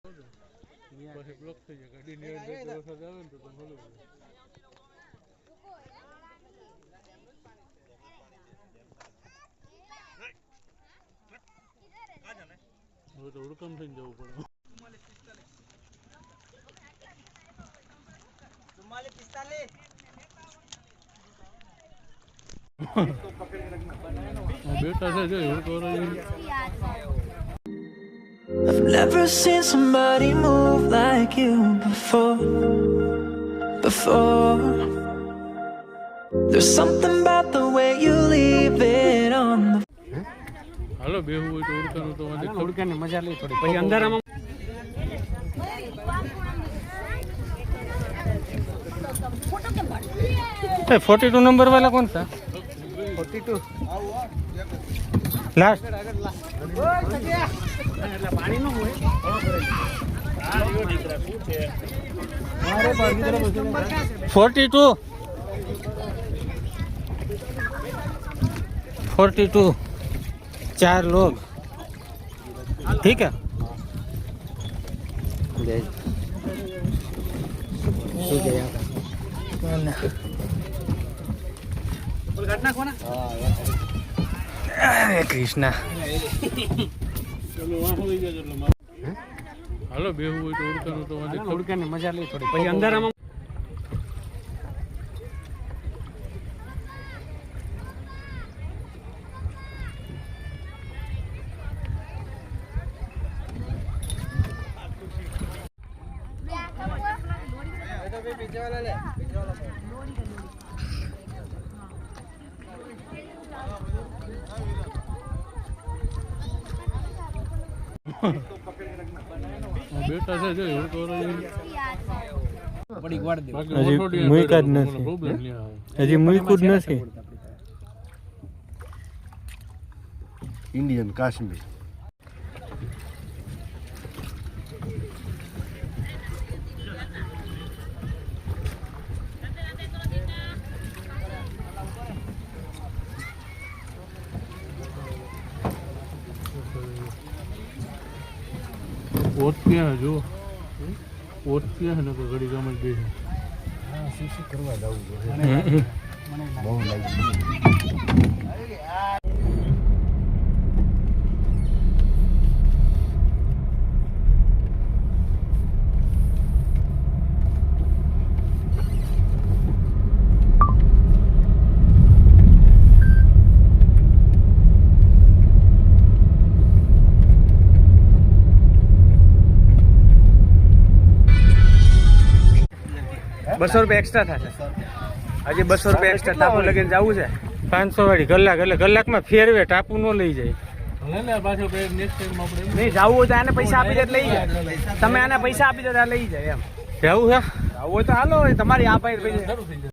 પછી બ્લોક થઈ જાય ગાડીની અંદર વરસાદ આવે ને તો હળવું હવે તો હુડકમ થઈને જવું પડે. 44 બેટા છે જો હુડકો I've never seen somebody move like you before. There's something about the way you leave it on the. હાલો બેહું હોય તો હુડકાનું તો હુડકાની મજા લઈ થોડી પછી અંધારામાં 42 नंबर वाला कौन सा 42 लास्ट पानी नो હોય 42 4 लोग ठीक है ठीक है घटना कोना कृष्णा હાલો બેહું હોય તો હુડકાનું તો હુડકાની મજા લઈ થોડી પછી અંધારામાં બેટા છે જો હુડકો પડી વાડ દે મુઈકા જ નથી પ્રોબ્લેમ નહીં આવે હજી મુઈકું જ નથી Indian Kashmir. ઓટ ક્યાં જો ઓટ ક્યાં ને ઘડી ગામ જ બે હા શું કરવા જવું જોઈએ બહુ લાગી ₹200 एक्स्ट्रा થશે હજી ₹200 एक्स्ट्रा ટાપુ લગીને જવું છે 500 વાળી કલાક એટલે કલાકમાં ફેરવે ટાપુ નો લઈ જાય ભલે પાછો નેક્સ્ટ ટાઈમ આપણે નહીં જવું હોય તો આને પૈસા આપી દે લઈ જાય તમે આને પૈસા આપી દો લઈ જાય એમ જવું છે જવું હોય તો હાલો તમારી આ પાસે